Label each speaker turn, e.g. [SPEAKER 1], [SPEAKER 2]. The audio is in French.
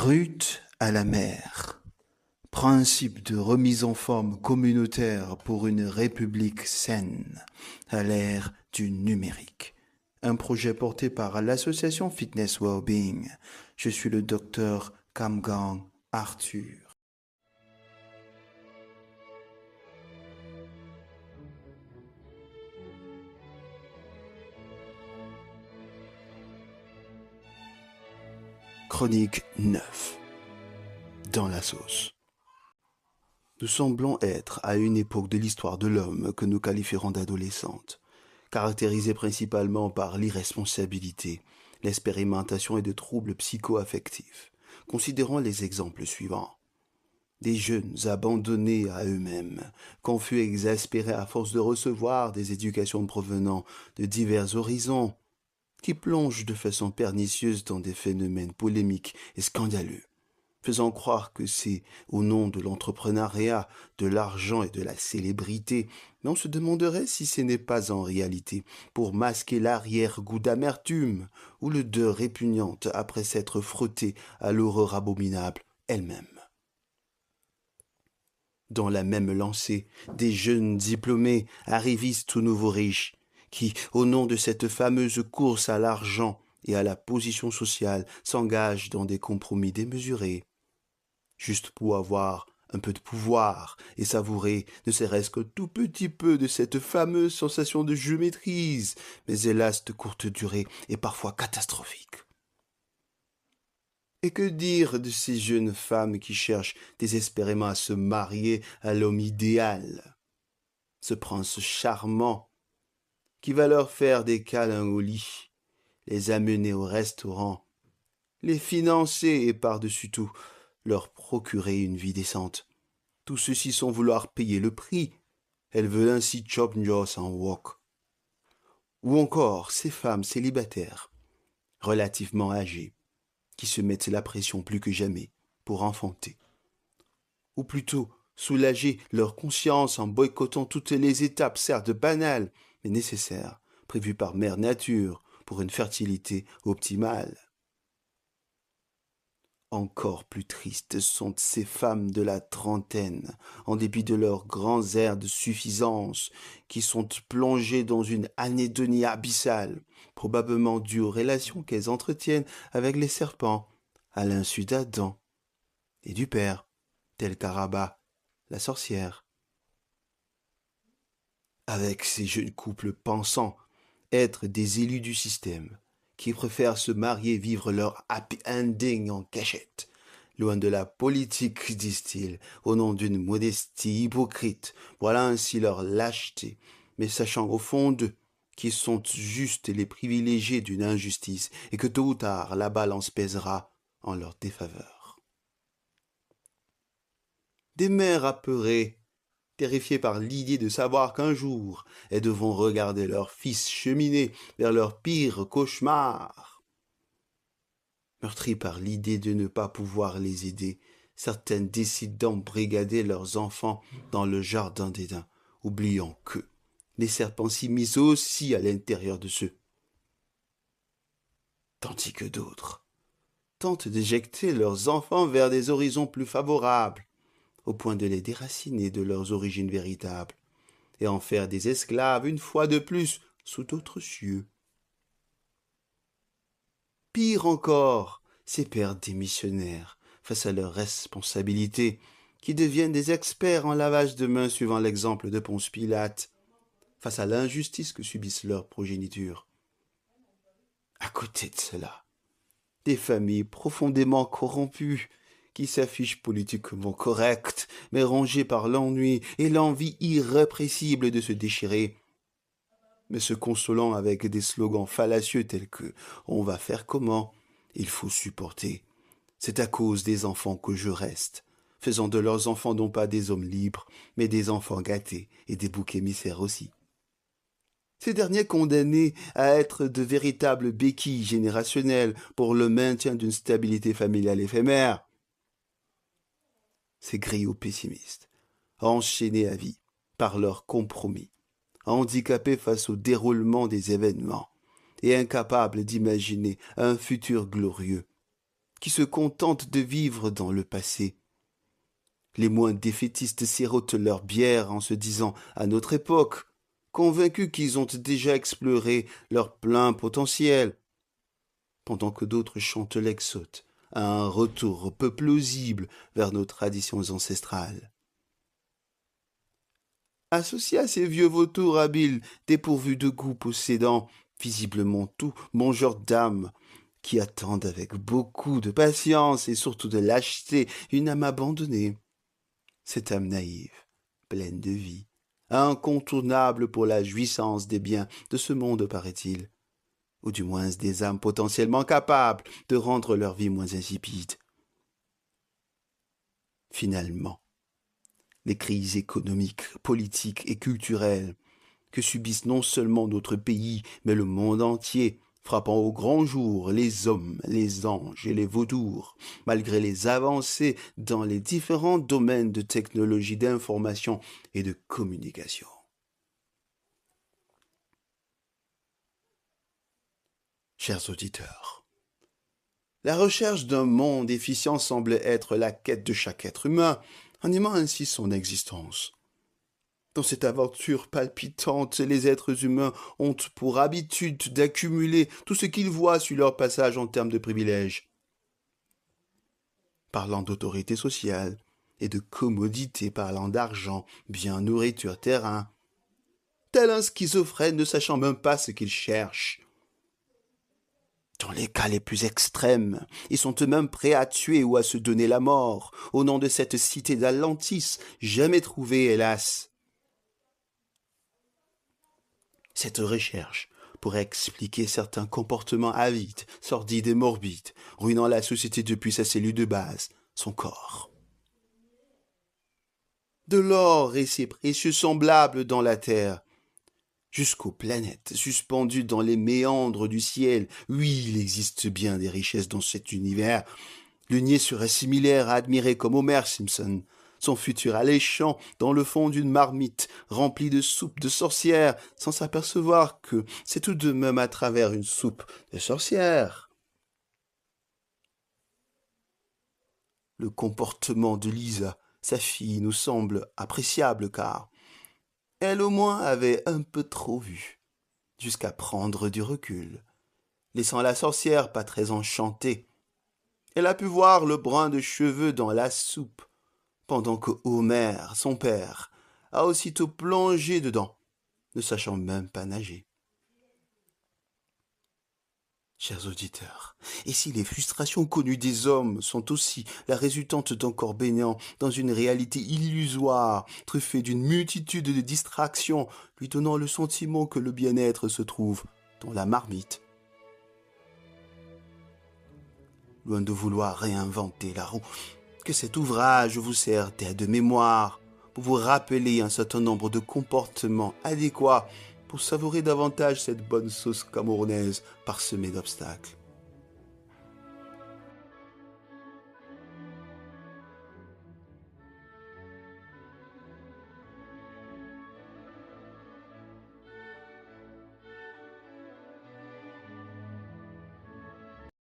[SPEAKER 1] Ruth à la mer. Principe de remise en forme communautaire pour une république saine à l'ère du numérique. Un projet porté par l'association Fitness Wellbeing. Je suis le docteur Kamgang Arthur. Chronique 9. Dans la sauce. Nous semblons être à une époque de l'histoire de l'homme que nous qualifierons d'adolescente, caractérisée principalement par l'irresponsabilité, l'expérimentation et de troubles psycho-affectifs. Considérons les exemples suivants. Des jeunes abandonnés à eux-mêmes, confus et exaspérés à force de recevoir des éducations provenant de divers horizons, qui plongent de façon pernicieuse dans des phénomènes polémiques et scandaleux, faisant croire que c'est au nom de l'entrepreneuriat, de l'argent et de la célébrité, mais on se demanderait si ce n'est pas en réalité pour masquer l'arrière-goût d'amertume ou l'odeur répugnante après s'être frotté à l'horreur abominable elle-même. Dans la même lancée, des jeunes diplômés, arrivistes ou nouveaux riches, qui, au nom de cette fameuse course à l'argent et à la position sociale, s'engagent dans des compromis démesurés, juste pour avoir un peu de pouvoir et savourer ne serait-ce que tout petit peu de cette fameuse sensation de je maîtrise, mais hélas de courte durée et parfois catastrophique. Et que dire de ces jeunes femmes qui cherchent désespérément à se marier à l'homme idéal, ce prince charmant qui va leur faire des câlins au lit, les amener au restaurant, les financer et par-dessus tout leur procurer une vie décente. Tout ceci sans vouloir payer le prix. Elles veulent ainsi chop njos en wok. Ou encore ces femmes célibataires, relativement âgées, qui se mettent la pression plus que jamais pour enfanter. Ou plutôt soulager leur conscience en boycottant toutes les étapes certes banales, mais nécessaires, prévues par Mère Nature pour une fertilité optimale. Encore plus tristes sont ces femmes de la trentaine, en dépit de leurs grands airs de suffisance, qui sont plongées dans une anédonie abyssale, probablement due aux relations qu'elles entretiennent avec les serpents, à l'insu d'Adam et du père, tel qu'Araba, la sorcière. Avec ces jeunes couples pensant être des élus du système, qui préfèrent se marier et vivre leur happy ending en cachette, loin de la politique, disent-ils, au nom d'une modestie hypocrite. Voilà ainsi leur lâcheté, mais sachant au fond d'eux qu'ils sont juste les privilégiés d'une injustice et que tôt ou tard la balance pèsera en leur défaveur. Des mères apeurées, terrifiées par l'idée de savoir qu'un jour elles devront regarder leurs fils cheminer vers leur pire cauchemar. Meurtries par l'idée de ne pas pouvoir les aider, certaines décident d'embrigader leurs enfants dans le jardin d'Éden, oubliant que les serpents s'immiscent aussi à l'intérieur de ceux. Tandis que d'autres tentent d'éjecter leurs enfants vers des horizons plus favorables, au point de les déraciner de leurs origines véritables, et en faire des esclaves une fois de plus sous d'autres cieux. Pire encore, ces pères démissionnaires, face à leurs responsabilités, qui deviennent des experts en lavage de mains suivant l'exemple de Ponce Pilate, face à l'injustice que subissent leurs progénitures. À côté de cela, des familles profondément corrompues, qui s'affichent politiquement correctes, mais rongées par l'ennui et l'envie irrépressible de se déchirer, mais se consolant avec des slogans fallacieux tels que « on va faire comment ?» Il faut supporter. C'est à cause des enfants que je reste, faisant de leurs enfants non pas des hommes libres, mais des enfants gâtés et des boucs émissaires aussi. Ces derniers condamnés à être de véritables béquilles générationnelles pour le maintien d'une stabilité familiale éphémère. Ces griots pessimistes, enchaînés à vie par leurs compromis, handicapés face au déroulement des événements et incapables d'imaginer un futur glorieux, qui se contentent de vivre dans le passé. Les moins défaitistes sirotent leur bière en se disant à notre époque, convaincus qu'ils ont déjà exploré leur plein potentiel, pendant que d'autres chantent l'exode à un retour peu plausible vers nos traditions ancestrales. Associés à ces vieux vautours habiles, dépourvus de goût, possédant visiblement tout, mangeurs d'âme, qui attendent avec beaucoup de patience et surtout de lâcheté une âme abandonnée. Cette âme naïve, pleine de vie, incontournable pour la jouissance des biens de ce monde, paraît-il, ou du moins des âmes potentiellement capables de rendre leur vie moins insipide. Finalement, les crises économiques, politiques et culturelles que subissent non seulement notre pays, mais le monde entier, frappant au grand jour les hommes, les anges et les vautours, malgré les avancées dans les différents domaines de technologie d'information et de communication. Chers auditeurs, la recherche d'un monde efficient semble être la quête de chaque être humain, en aimant ainsi son existence. Dans cette aventure palpitante, les êtres humains ont pour habitude d'accumuler tout ce qu'ils voient sur leur passage en termes de privilèges. Parlant d'autorité sociale et de commodité, parlant d'argent, biens, nourriture, terrain, tel un schizophrène ne sachant même pas ce qu'il cherche. Dans les cas les plus extrêmes, ils sont eux-mêmes prêts à tuer ou à se donner la mort, au nom de cette cité d'Atlantis, jamais trouvée, hélas. Cette recherche pourrait expliquer certains comportements avides, sordides et morbides, ruinant la société depuis sa cellule de base, son corps. De l'or et ses précieux semblables dans la terre, jusqu'aux planètes suspendues dans les méandres du ciel. Oui, il existe bien des richesses dans cet univers. Le niais serait similaire à admirer comme Homer Simpson son futur alléchant dans le fond d'une marmite remplie de soupe de sorcière, sans s'apercevoir que c'est tout de même à travers une soupe de sorcière. Le comportement de Lisa, sa fille, nous semble appréciable car elle au moins avait un peu trop vu, jusqu'à prendre du recul, laissant la sorcière pas très enchantée. Elle a pu voir le brin de cheveux dans la soupe, pendant que Homer, son père, a aussitôt plongé dedans, ne sachant même pas nager. Chers auditeurs, et si les frustrations connues des hommes sont aussi la résultante d'un corps baignant dans une réalité illusoire, truffée d'une multitude de distractions, lui donnant le sentiment que le bien-être se trouve dans la marmite. Loin de vouloir réinventer la roue, que cet ouvrage vous sert d'aide-mémoire pour vous rappeler un certain nombre de comportements adéquats pour savourer davantage cette bonne sauce camerounaise parsemée d'obstacles.